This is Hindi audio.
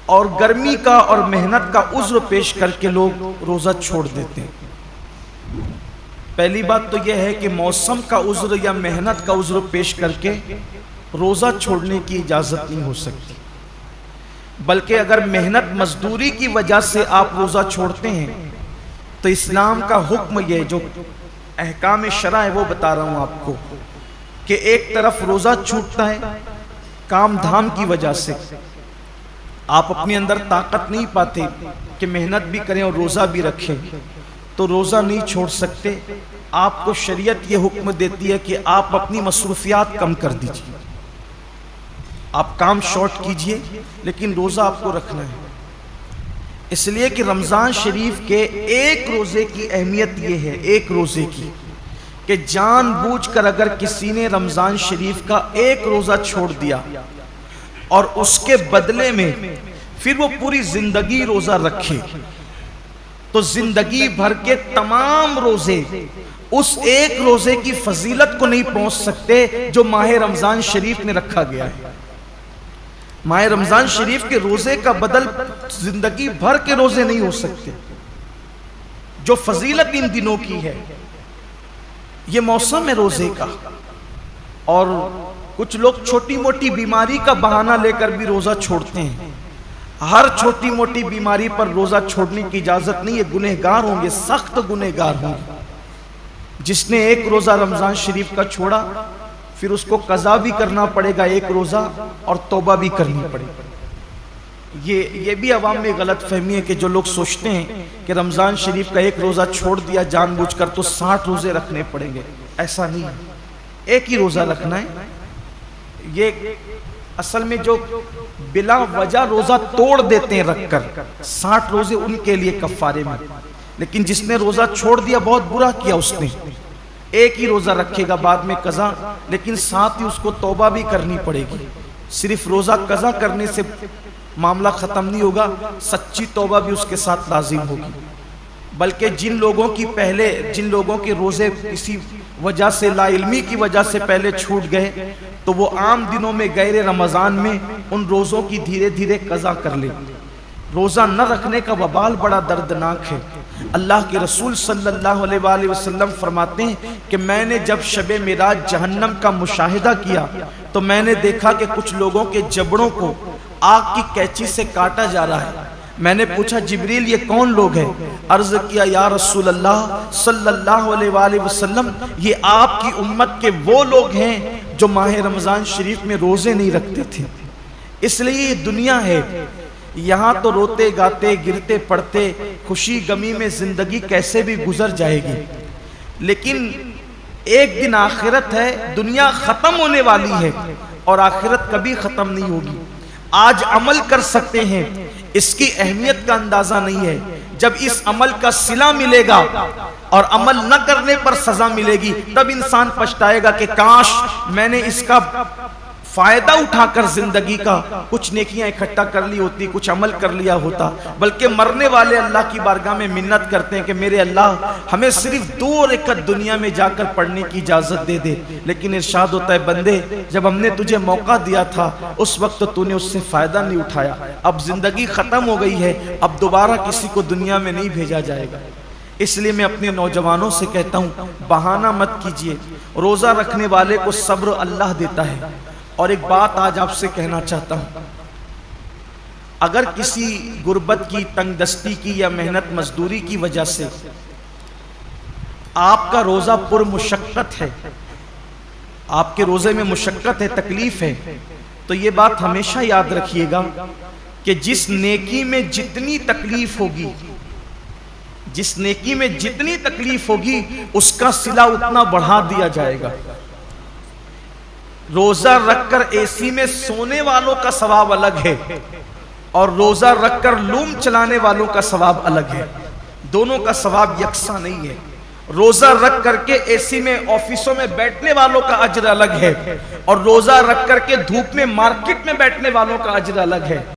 और गर्मी का और मेहनत का उज़्र पेश करके लोग रोज़ा छोड़ देते हैं। पहली बात तो यह है कि मौसम का उज़्र या मेहनत का उज़्र पेश करके रोज़ा छोड़ने की इजाज़त नहीं हो सकती, बल्कि अगर मेहनत मजदूरी की वजह से आप रोज़ा छोड़ते हैं तो इस्लाम का हुक्म यह जो अहकाम शरा है वो बता रहा हूँ आपको कि एक तरफ रोज़ा छूटता है काम धाम की वजह से, आप अपने अंदर ताकत नहीं पाते कि मेहनत भी करें और रोज़ा भी रखें, तो रोज़ा नहीं छोड़ सकते। आपको शरीयत ये हुक्म देती है कि आप अपनी मसरूफियात कम कर दीजिए, आप काम शॉर्ट कीजिए, लेकिन रोज़ा आपको रखना है। इसलिए कि रमज़ान शरीफ के एक रोज़े की अहमियत ये है, एक रोज़े की, कि जानबूझकर अगर किसी ने रमज़ान शरीफ का एक रोज़ा छोड़ दिया और उसके बदले में फिर वो पूरी जिंदगी रोज़ा रखे, तो जिंदगी भर के तमाम रोज़े उस एक रोज़े की फजीलत को नहीं पहुंच सकते जो माह रमज़ान शरीफ ने रखा गया है। माह रमज़ान शरीफ के रोज़े का बदल जिंदगी भर के रोज़े नहीं हो सकते। जो फजीलत इन दिनों की है, ये मौसम है रोज़े का, और कुछ लोग छोटी मोटी बीमारी का बहाना लेकर भी रोज़ा छोड़ते हैं। हर छोटी मोटी बीमारी पर रोज़ा छोड़ने की इजाज़त नहीं है, गुनहगार होंगे, सख्त गुनहगार होंगे। जिसने एक रोज़ा रमज़ान शरीफ का छोड़ा फिर उसको कज़ा भी करना पड़ेगा एक रोज़ा, और तौबा भी करनी पड़ेगी। ये भी अवाम में गलत फहमी है कि जो लोग सोचते हैं कि रमज़ान शरीफ का एक रोज़ा छोड़ दिया जानबूझकर तो 60 रोज़े रखने पड़ेंगे, ऐसा नहीं है, एक ही रोज़ा रखना है। ये असल में जो बिला वजह रोज़ा तोड़ देते हैं रखकर, 60 रोज़े उनके लिए कफ़ारे में, लेकिन जिसने रोज़ा छोड़ दिया बहुत बुरा किया उसने। एक ही रोज़ा रखेगा बाद में कज़ा, लेकिन साथ ही उसको तौबा भी करनी पड़ेगी। सिर्फ रोज़ा कज़ा करने से मामला ख़त्म नहीं होगा, सच्ची तौबा भी उसके साथ लाजिम होगी। बल्कि जिन लोगों के रोज़े किसी वजह से, लाइल्मी की वजह से पहले छूट गए, तो वो आम दिनों में गैर रमज़ान में उन रोज़ों की धीरे धीरे कज़ा कर ले। रोज़ा न रखने का वबाल बड़ा दर्दनाक है। अल्लाह के रसूल सल्लल्लाहु अलैहि वसल्लम फरमाते हैं कि मैंने जब शबे मिराज जहन्नम का मुशाहिदा किया तो मैंने देखा कि कुछ लोगों के जबड़ों को आग की कैंची से काटा जा रहा है। मैंने पूछा, जिब्रील ये कौन लोग हैं? अर्ज़ किया, या रसूल अल्लाह सल्लल्लाहु अलैहि वसल्लम, ये आपकी उम्मत के वो लोग हैं जो माह रमज़ान शरीफ में रोज़े नहीं रखते थे। इसलिए ये दुनिया है, यहाँ तो रोते गाते गिरते पड़ते खुशी गमी में जिंदगी कैसे भी गुजर जाएगी, लेकिन एक दिन आखिरत है, दुनिया खत्म होने वाली है और आखिरत कभी खत्म नहीं होगी। आज अमल कर सकते हैं, इसकी अहमियत का अंदाजा नहीं है। जब इस अमल का सिला मिलेगा और अमल न करने पर सजा मिलेगी, तब इंसान पछताएगा कि काश मैंने इसका फायदा उठाकर जिंदगी का कुछ नेकियां इकट्ठा कर ली होती, कुछ अमल कर लिया होता। बल्कि मरने वाले अल्लाह की बारगाह में मिन्नत करते हैं कि मेरे अल्लाह हमें सिर्फ 2 रकात दुनिया में जाकर पढ़ने की इजाजत दे दे। लेकिन इरशाद होता है, बंदे जब हमने तुझे मौका दिया था उस वक्त तो तूने उससे फायदा नहीं उठाया। अब जिंदगी खत्म हो गई है, अब दोबारा किसी को दुनिया में नहीं भेजा जाएगा। इसलिए मैं अपने नौजवानों से कहता हूँ, बहाना मत कीजिए। रोजा रखने वाले को सब्र अल्लाह देता है। और एक बात आज आपसे कहना चाहता हूं, अगर किसी गुर्बत की, तंगदस्ती की या मेहनत मजदूरी की वजह से आपका रोजा पुरमुशक्कत है, आपके रोजे में मुशक्कत है, तकलीफ है, तो ये बात हमेशा याद रखिएगा कि जिस नेकी में जितनी तकलीफ होगी, जिस नेकी में जितनी तकलीफ होगी उसका सिला उतना बढ़ा दिया जाएगा। रोजा रखकर एसी में सोने वालों का सवाब अलग है और रोजा रखकर लूम चलाने वालों का सवाब अलग है। दोनों का सवाब यकसा नहीं है। रोजा रख करके एसी में ऑफिसों में बैठने वालों का अज्र अलग है और रोजा रख करके धूप में मार्केट में बैठने वालों का अज्र अलग है।